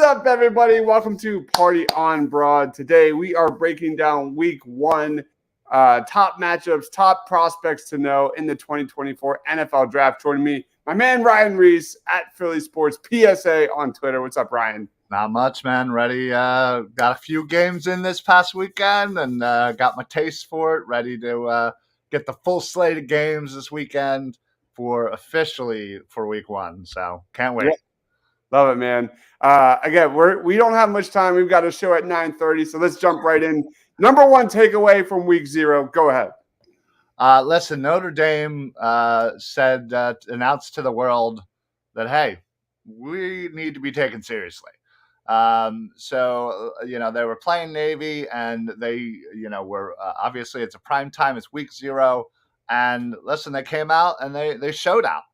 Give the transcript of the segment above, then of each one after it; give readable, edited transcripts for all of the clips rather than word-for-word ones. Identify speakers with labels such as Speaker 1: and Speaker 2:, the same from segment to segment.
Speaker 1: up, everybody? Welcome to Party on Broad. Today we are breaking down Week 1, top matchups, top prospects to know in the 2024 NFL Draft. Joining me, my man Ryan Reese at Philly Sports PSA on Twitter. What's up, Ryan?
Speaker 2: Not much, man. Ready. Got a few games in this past weekend and got my taste for it. Ready to get the full slate of games this weekend officially for Week 1. So can't wait.
Speaker 1: Yeah. Love it, man. Again, we don't have much time. We've got a show at 9:30, so let's jump right in. Number one takeaway from Week 0. Go ahead.
Speaker 2: Listen, Notre Dame announced to the world that, hey, we need to be taken seriously. They were playing Navy, and they, were obviously it's a prime time. It's Week 0, and listen, they came out and they showed out.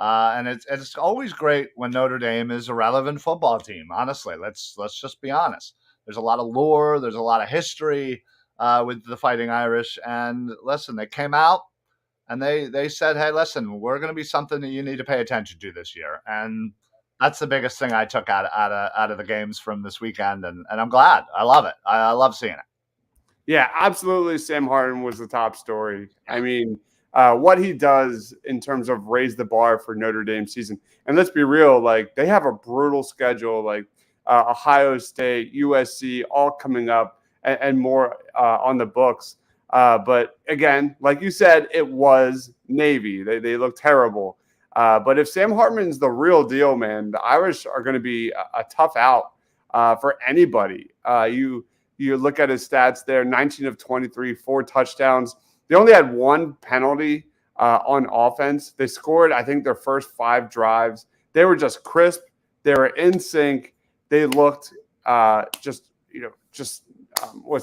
Speaker 2: And it's always great when Notre Dame is a relevant football team. Honestly, let's just be honest. There's a lot of lore. There's a lot of history with the Fighting Irish. And listen, they came out and they said, hey, listen, we're going to be something that you need to pay attention to this year. And that's the biggest thing I took out of the games from this weekend. And I'm glad. I love it. I love seeing it.
Speaker 1: Yeah, absolutely. Sam Hartman was the top story. I mean, what he does in terms of raise the bar for Notre Dame season. And let's be real, like they have a brutal schedule, like Ohio State, USC, all coming up and more on the books. But again, like you said, it was Navy. They look terrible. But if Sam Hartman's the real deal, man, the Irish are going to be a tough out for anybody. You look at his stats there, 19 of 23, 4 touchdowns. They only had 1 penalty on offense. They scored, I think, their first 5 drives. They were just crisp. They were in sync. They looked what's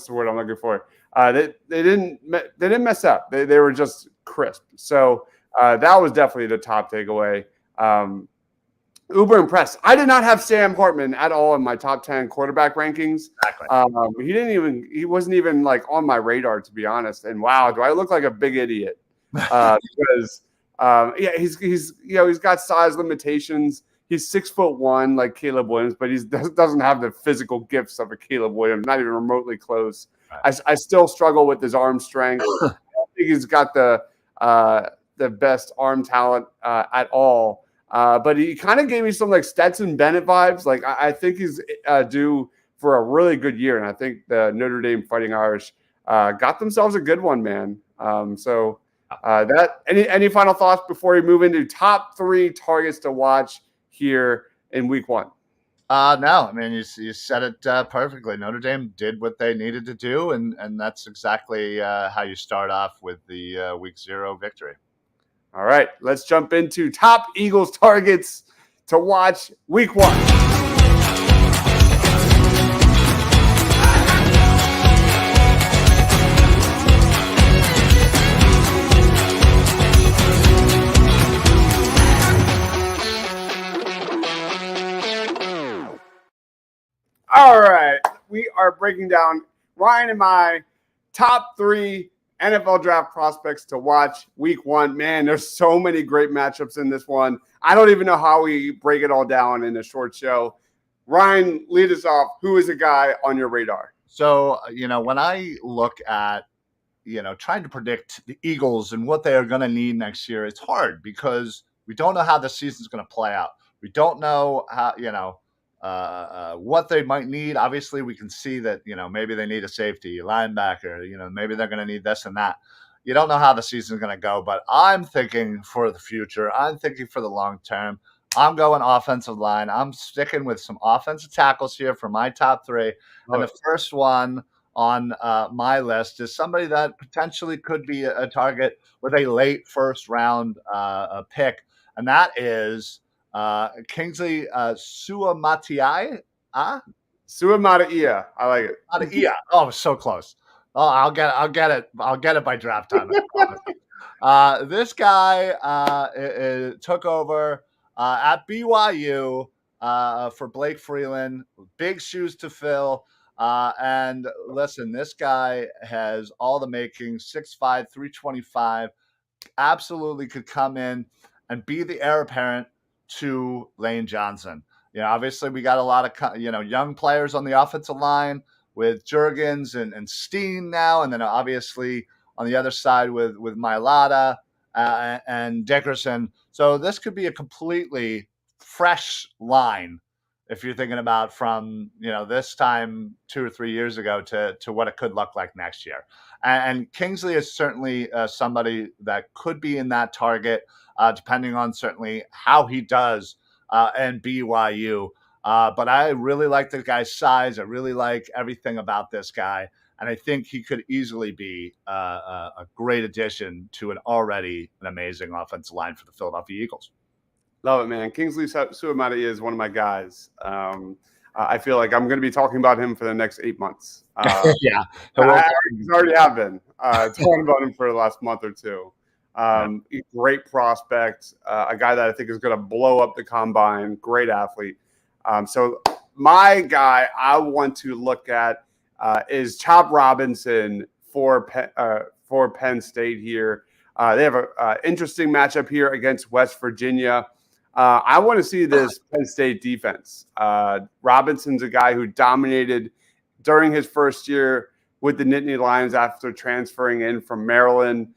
Speaker 1: the word I'm looking for? They didn't mess up. They were just crisp. So that was definitely the top takeaway. Uber impressed. I did not have Sam Hartman at all in my top 10 quarterback rankings.
Speaker 2: Exactly.
Speaker 1: He wasn't even like on my radar, to be honest. And wow, do I look like a big idiot? Because he's got size limitations. He's 6'1", like Caleb Williams, but he doesn't have the physical gifts of a Caleb Williams, not even remotely close. Right. I still struggle with his arm strength. I think he's got the best arm talent at all. But he kind of gave me some like Stetson Bennett vibes. Like I think he's due for a really good year, and I think the Notre Dame Fighting Irish got themselves a good one, man. Any final thoughts before we move into top 3 targets to watch here in Week 1?
Speaker 2: No, I mean you said it perfectly. Notre Dame did what they needed to do, and that's exactly how you start off with the Week 0 victory.
Speaker 1: All right, let's jump into top Eagles targets to watch Week 1. All right, we are breaking down Ryan and my top 3 NFL draft prospects to watch Week 1. Man, there's so many great matchups in this one. I don't even know how we break it all down in a short show. Ryan, lead us off. Who is a guy on your radar?
Speaker 2: So, when I look at, trying to predict the Eagles and what they are going to need next year, it's hard because we don't know how the season's going to play out. We don't know how, what they might need. Obviously, we can see that, maybe they need a safety, linebacker, maybe they're going to need this and that. You don't know how the season's going to go, but I'm thinking for the future. I'm thinking for the long term. I'm going offensive line. I'm sticking with some offensive tackles here for my top 3. And the first one on my list is somebody that potentially could be a target with a late first round pick, and that is Kingsley Suamataia.
Speaker 1: Suamataia. I like it.
Speaker 2: Suamataia. Oh, so close. Oh, I'll get it by draft time. This guy took over at BYU for Blake Freeland. Big shoes to fill. And listen, this guy has all the makings. 6'5", 325. Absolutely could come in and be the heir apparent to Lane Johnson. Obviously we got a lot of young players on the offensive line with Jurgens and Steen now, and then obviously on the other side with Mailata and Dickerson. So this could be a completely fresh line if you're thinking about from this time 2 or 3 years ago to what it could look like next year. And Kingsley is certainly somebody that could be in that target, depending on certainly how he does and BYU. But I really like the guy's size. I really like everything about this guy. And I think he could easily be a great addition to an amazing offensive line for the Philadelphia Eagles.
Speaker 1: Love it, man. Kingsley Suamataia is one of my guys. I feel like I'm going to be talking about him for the next 8 months.
Speaker 2: Yeah.
Speaker 1: I already have been talking about him for the last month or two. Great prospect, a guy that I think is going to blow up the combine. Great athlete. So my guy I want to look at is Chop Robinson for Penn State here. They have an interesting matchup here against West Virginia. I want to see this Penn State defense. Robinson's a guy who dominated during his first year with the Nittany Lions after transferring in from Maryland.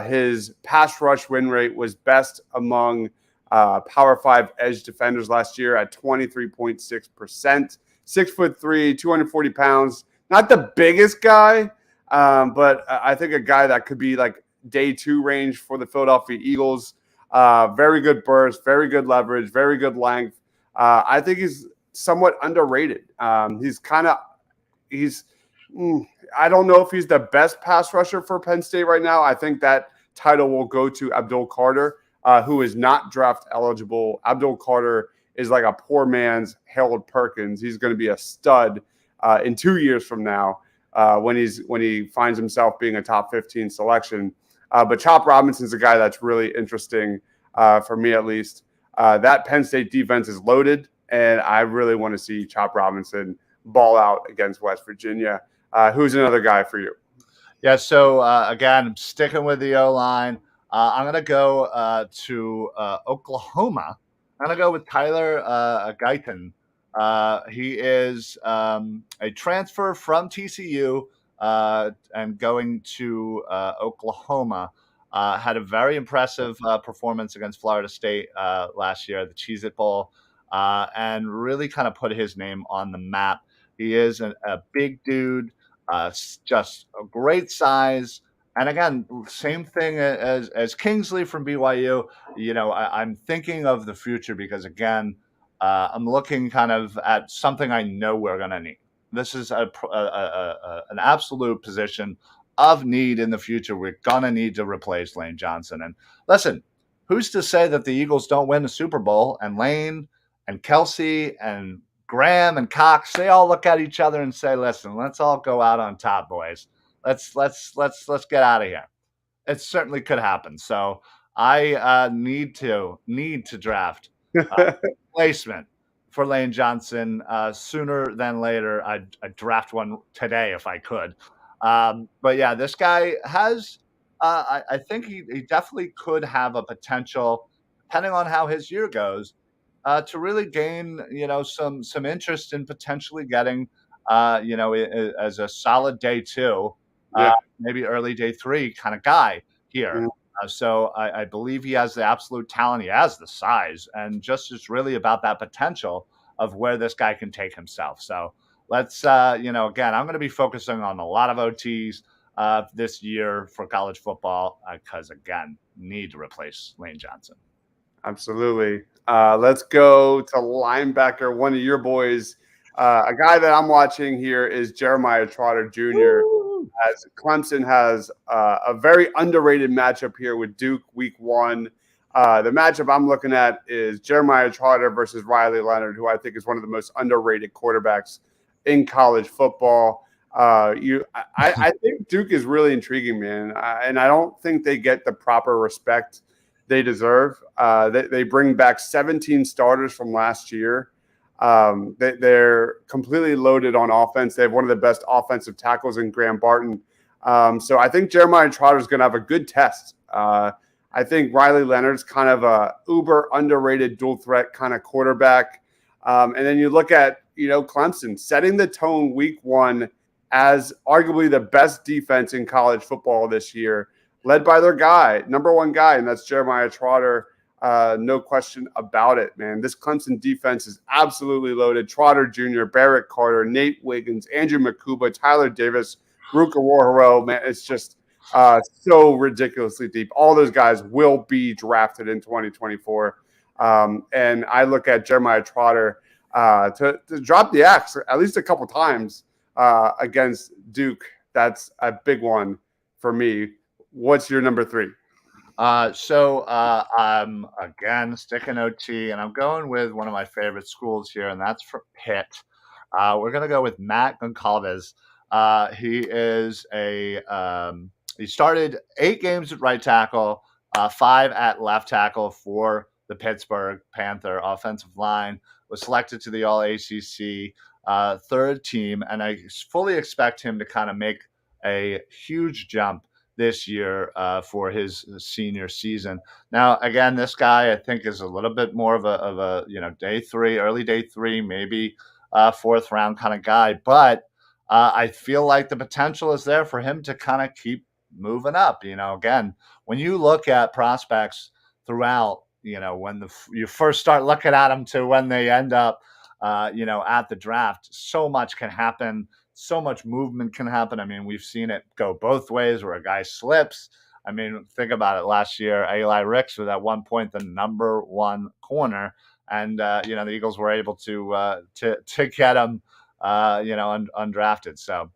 Speaker 1: His pass rush win rate was best among Power 5 edge defenders last year at 23.6%. 6'3", 240 pounds. Not the biggest guy, but I think a guy that could be like day 2 range for the Philadelphia Eagles. Very good burst, very good leverage, very good length. I think he's somewhat underrated. I don't know if he's the best pass rusher for Penn State right now. I think that title will go to Abdul Carter, who is not draft eligible. Abdul Carter is like a poor man's Harold Perkins. He's going to be a stud in 2 years from now when he finds himself being a top 15 selection. But Chop Robinson's a guy that's really interesting for me, at least. That Penn State defense is loaded, and I really want to see Chop Robinson ball out against West Virginia. Who's another guy for you?
Speaker 2: Yeah, so again, I'm sticking with the O-line. I'm going to go to Oklahoma. I'm going to go with Tyler Guyton. He is a transfer from TCU and going to Oklahoma. Had a very impressive performance against Florida State last year, the Cheez-It Bowl, and really kind of put his name on the map. He is a big dude, just a great size. And again, same thing as Kingsley from BYU. I'm thinking of the future because, again, I'm looking kind of at something I know we're going to need. This is an absolute position of need in the future. We're going to need to replace Lane Johnson. And listen, who's to say that the Eagles don't win the Super Bowl and Lane and Kelsey and Graham and Cox, they all look at each other and say, listen, let's all go out on top, boys. Let's get out of here. It certainly could happen. So I need to draft replacement for Lane Johnson sooner than later. I'd draft one today if I could. But yeah, this guy has, I think he definitely could have a potential, depending on how his year goes, to really gain, some interest in potentially getting, as a solid day 2, maybe early day 3 kind of guy here. Mm-hmm. So I believe he has the absolute talent. He has the size, and just is really about that potential of where this guy can take himself. So let's, again, I'm going to be focusing on a lot of OTs this year for college football because, again, need to replace Lane Johnson.
Speaker 1: Absolutely. Let's go to linebacker, one of your boys. A guy that I'm watching here is Jeremiah Trotter Jr. As Clemson has a very underrated matchup here with Duke week 1. The matchup I'm looking at is Jeremiah Trotter versus Riley Leonard, who I think is one of the most underrated quarterbacks in college football. I think Duke is really intriguing, man. And I don't think they get the proper respect they deserve. They bring back 17 starters from last year. They're completely loaded on offense. They have one of the best offensive tackles in Graham Barton. So I think Jeremiah Trotter is going to have a good test. I think Riley Leonard's kind of a uber underrated dual threat kind of quarterback. And then you look at, Clemson setting the tone week one as arguably the best defense in college football this year, led by their guy, number one guy, and that's Jeremiah Trotter. No question about it, man. This Clemson defense is absolutely loaded. Trotter Jr., Barrett Carter, Nate Wiggins, Andrew Makuba, Tyler Davis, Ruka Warharo, man, it's just so ridiculously deep. All those guys will be drafted in 2024. And I look at Jeremiah Trotter to drop the axe at least a couple times against Duke. That's a big one for me. What's your number 3?
Speaker 2: So I'm again sticking OT, and I'm going with one of my favorite schools here, and that's for Pitt. We're gonna go with Matt Goncalves. He is he started 8 games at right tackle, 5 at left tackle for the Pittsburgh Panther offensive line. Was selected to the All-ACC third team, and I fully expect him to kind of make a huge jump this year for his senior season. Now, again, this guy I think is a little bit more of a day 3, early day 3, maybe 4th round kind of guy, but I feel like the potential is there for him to kind of keep moving up. Again, when you look at prospects throughout, when you first start looking at them to when they end up, at the draft, so much can happen. So much movement can happen. I mean, we've seen it go both ways where a guy slips. I mean, think about it. Last year, Eli Ricks was at one point the number 1 corner, and the Eagles were able to get him, undrafted. So,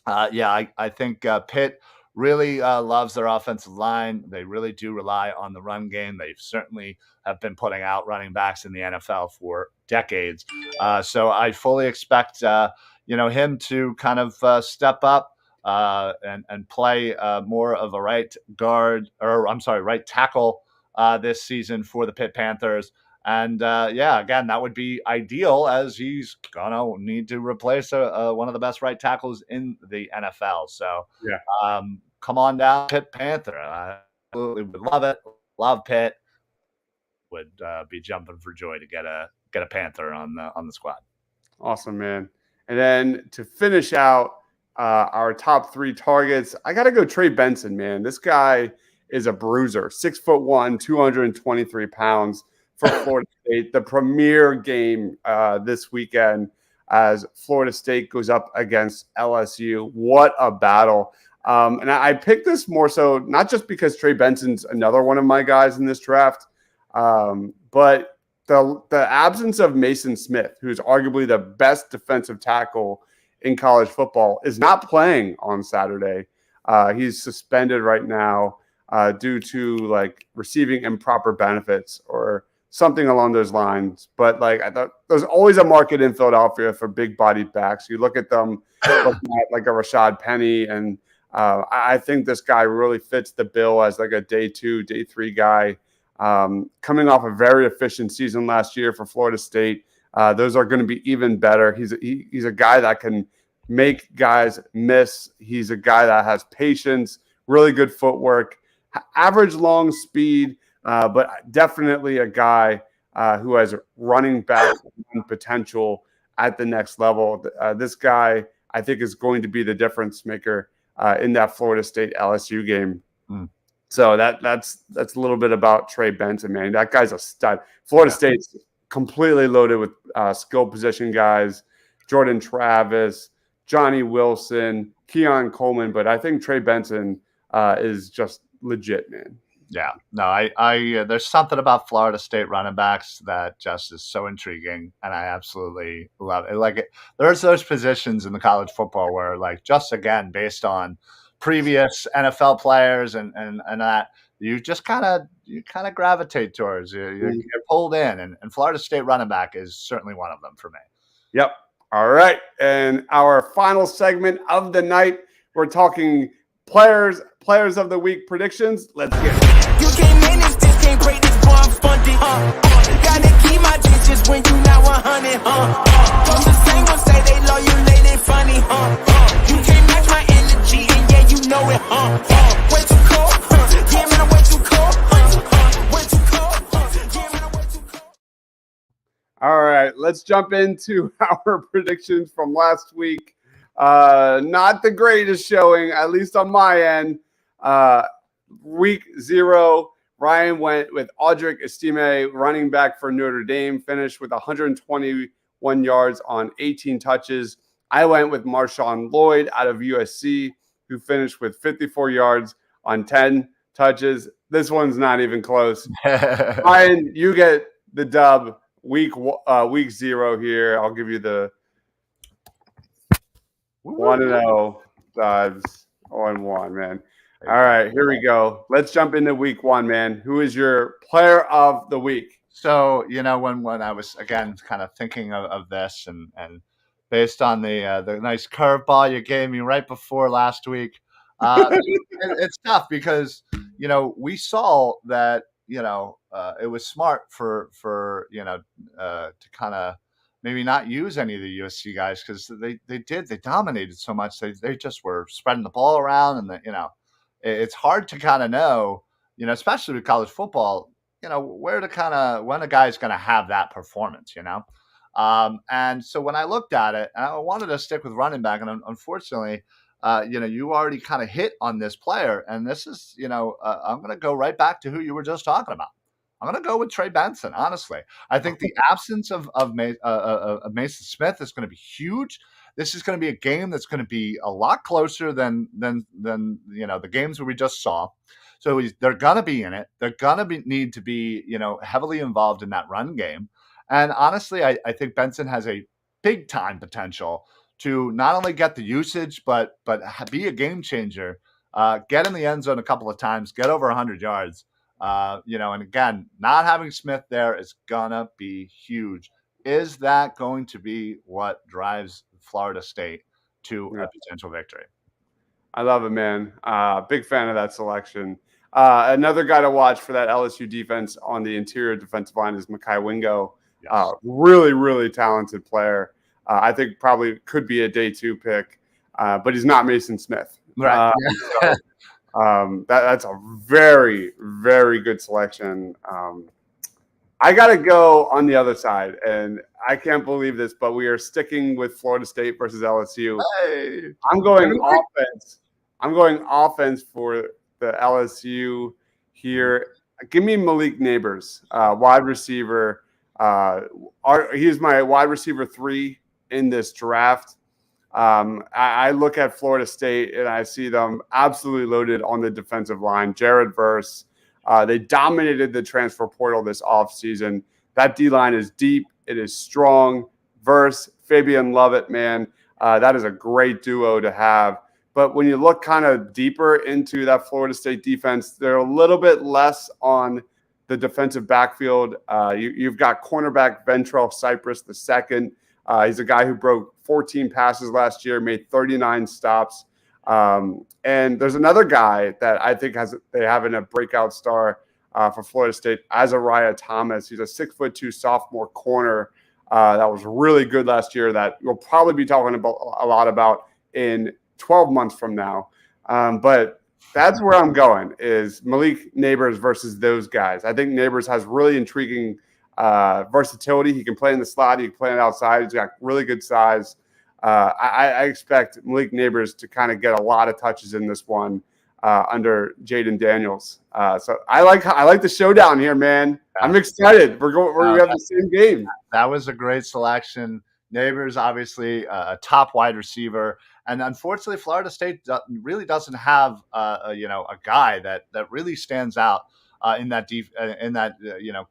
Speaker 2: I think Pitt really loves their offensive line. They really do rely on the run game. They certainly have been putting out running backs in the NFL for decades. So I fully expect him to kind of step up and play more of a right tackle this season for the Pitt Panthers. And again, that would be ideal as he's gonna need to replace one of the best right tackles in the NFL. So come on down, Pitt Panther. I absolutely would love it. Love Pitt. Would be jumping for joy to get a Panther on the squad.
Speaker 1: Awesome, man. And then to finish out our top 3 targets, I got to go Trey Benson, man. This guy is a bruiser, 6'1", 223 pounds for Florida State. The premier game this weekend as Florida State goes up against LSU. What a battle. And I picked this more so not just because Trey Benson's another one of my guys in this draft, but the absence of Mason Smith, who's arguably the best defensive tackle in college football, is not playing on Saturday. He's suspended right now due to receiving improper benefits or something along those lines. But I thought there's always a market in Philadelphia for big-bodied backs. You look at them looking at like a Rashad Penny, and I think this guy really fits the bill as a day 2, day 3 guy. Coming off a very efficient season last year for Florida State. Those are going to be even better. He's a guy that can make guys miss. He's a guy that has patience, really good footwork, average long speed, but definitely a guy who has running back potential at the next level. This guy, I think, is going to be the difference maker in that Florida State LSU game. So that's a little bit about Trey Benson, man. That guy's a stud. Florida State's completely loaded with skill position guys, Jordan Travis, Johnny Wilson, Keon Coleman, but I think Trey Benson is just legit, man.
Speaker 2: Yeah, no, I there's something about Florida State running backs that just is so intriguing, and I absolutely love it. There's those positions in the college football where, just again, based on previous NFL players and that, you just kind of gravitate towards. You're pulled in, and Florida State running back is certainly one of them for me.
Speaker 1: Yep. All right, and our final segment of the night, we're talking players of the week predictions. Let's get it.
Speaker 3: You can't manage this, can't break this, boy, I'm funded. Gotta keep my distance when you not 100. Those the same ones say they love you, lay they funny. You can't match my energy, and yeah, you know it. Way too cold, yeah, man, I'm way too cold. Way too cold, yeah, man, I'm way too cold.
Speaker 1: All right, right, let's jump into our predictions from last week. Not the greatest showing, at least on my end. Week 0, Ryan went with Audric Estime, running back for Notre Dame, finished with 121 yards on 18 touches. I went with Marshawn Lloyd out of USC, who finished with 54 yards on 10 touches. This one's not even close. Ryan, you get the dub week 0 here. I'll give you the 1-0 dubs on 1, man. All right, here we go. Let's jump into week 1, man. Who is your player of the week?
Speaker 2: So, when I was, again, kind of thinking of this and based on the nice curveball you gave me right before last week, it's tough because, we saw that, it was smart for to kind of maybe not use any of the USC guys because they dominated so much. They just were spreading the ball around and, it's hard to kind of know, especially with college football, where to kind of when a guy's going to have that performance, and so when I looked at it, I wanted to stick with running back, and unfortunately, you already kind of hit on this player, and this is, I'm going to go right back to who you were just talking about. I'm going to go with Trey Benson. Honestly, I think the absence of Mason Smith is going to be huge. This is going to be a game that's going to be a lot closer than the games where we just saw. So they're going to be in it. They're going to need to be heavily involved in that run game. And honestly, I think Benson has a big time potential to not only get the usage but be a game changer. Get in the end zone a couple of times. Get over 100 yards. And again, not having Smith there is gonna be huge. Is that going to be what drives Florida State to a potential victory?
Speaker 1: I love it, man. Big fan of that selection. Another guy to watch for that LSU defense on the interior defensive line is Mekhi Wingo. Yes. Really, really talented player. I think probably could be a day 2 pick, but he's not Mason Smith.
Speaker 2: Right.
Speaker 1: That's a very, very good selection. I got to go on the other side, and I can't believe this, but we are sticking with Florida State versus LSU.
Speaker 2: Hey.
Speaker 1: I'm going offense. I'm going offense for the LSU here. Give me Malik Neighbors, wide receiver. He's my wide receiver 3 in this draft. I look at Florida State and I see them absolutely loaded on the defensive line. Jared Verse, they dominated the transfer portal this offseason. That D-line is deep. It is strong. Verse, Fabian Lovett, man, that is a great duo to have. But when you look kind of deeper into that Florida State defense, they're a little bit less on the defensive backfield. You've got cornerback Ventrell Cypress II. He's a guy who broke 14 passes last year, made 39 stops. And there's another guy that I think they have in a breakout star for Florida State, Azariah Thomas. He's a 6'2" sophomore corner that was really good last year that you'll probably be talking about a lot about in 12 months from now. But that's where I'm going is Malik Neighbors versus those guys. I think Neighbors has really intriguing versatility. He can play in the slot. He can play on the outside. He's got really good size. I expect Malik Neighbors to kind of get a lot of touches in this one under Jaden Daniels. So I like the showdown here, man. I'm excited. We have the same game.
Speaker 2: That was a great selection. Neighbors, obviously a top wide receiver, and unfortunately, Florida State really doesn't have a guy that really stands out in that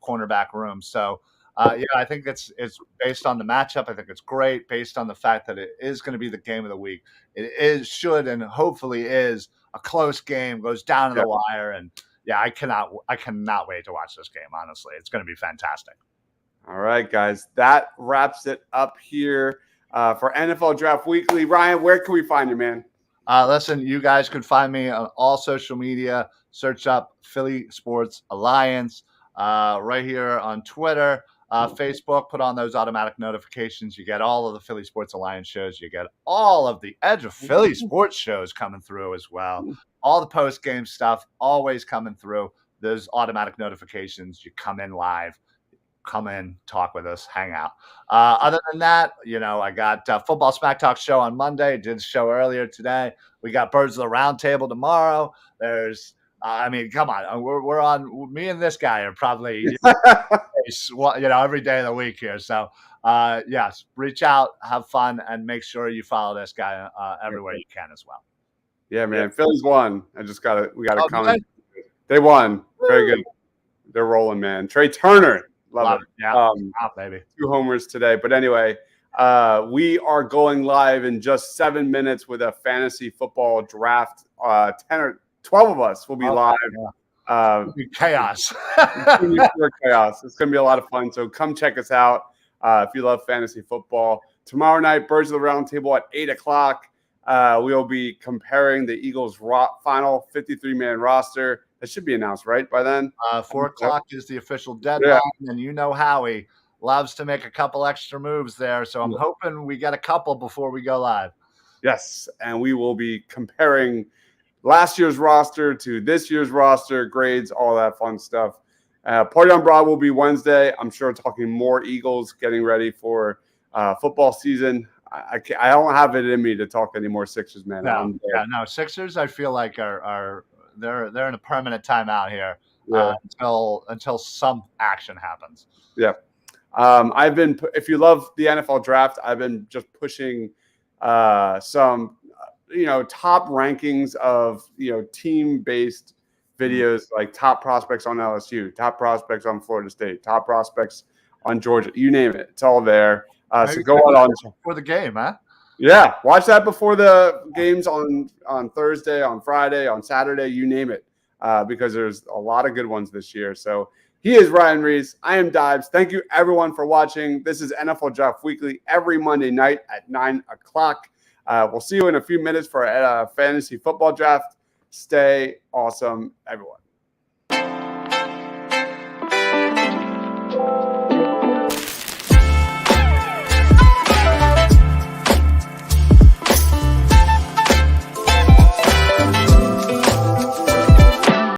Speaker 2: cornerback room. So. I think it's based on the matchup. I think it's great based on the fact that it is going to be the game of the week. It should and hopefully is a close game, goes down to the wire, and I cannot wait to watch this game. Honestly, it's going to be fantastic.
Speaker 1: All right, guys, that wraps it up here for NFL Draft Weekly. Ryan, where can we find you, man?
Speaker 2: Listen, you guys can find me on all social media. Search up Philly Sports Alliance right here on Twitter. Facebook, put on those automatic notifications. You get all of the Philly Sports Alliance shows. You get all of the Edge of Philly Sports shows coming through as well. All the post-game stuff always coming through. Those automatic notifications. You come in live. come in, talk with us, hang out. Other than that, I got Football Smack Talk show on Monday. Did the show earlier today. We got Birds of the Round Table tomorrow. There's, come on, we're on. Me and this guy are probably, every day of the week here. So, yes, reach out, have fun, and make sure you follow this guy everywhere you can as well.
Speaker 1: Yeah, man. Phillies won. We got to comment. They won.
Speaker 2: Woo.
Speaker 1: Very good. They're rolling, man. Trey Turner. Love it.
Speaker 2: Yeah, baby.
Speaker 1: 2 homers today. But anyway, we are going live in just 7 minutes with a fantasy football draft. 10 or 12 of us will be live.
Speaker 2: Yeah. Chaos.
Speaker 1: Chaos. It's going to be a lot of fun. So come check us out if you love fantasy football. Tomorrow night, Birds of the Round Table at 8 o'clock. We'll be comparing the Eagles' final 53-man roster. That should be announced, right, by then?
Speaker 2: 4 o'clock is the official deadline, and Howie loves to make a couple extra moves there. So I'm hoping we get a couple before we go live.
Speaker 1: Yes, and we will be comparing last year's roster to this year's roster, grades, all that fun stuff. Party on Broad will be Wednesday. I'm sure talking more Eagles, getting ready for football season. I don't have it in me to talk any more Sixers, man.
Speaker 2: No, Sixers. I feel like are they're in a permanent timeout here until some action happens.
Speaker 1: Yeah, I've been. If you love the NFL draft, I've been just pushing some top rankings of team-based videos, like top prospects on LSU, top prospects on Florida State, top prospects on Georgia. You name it, it's all there. So go on
Speaker 2: for the game, huh?
Speaker 1: Yeah, watch that before the games on Thursday, on Friday, on Saturday, you name it, because there's a lot of good ones this year. So he is Ryan Reese. I am Dives. Thank you, everyone, for watching. This is NFL Draft Weekly every Monday night at 9 o'clock. We'll see you in a few minutes for a fantasy football draft. Stay awesome, everyone.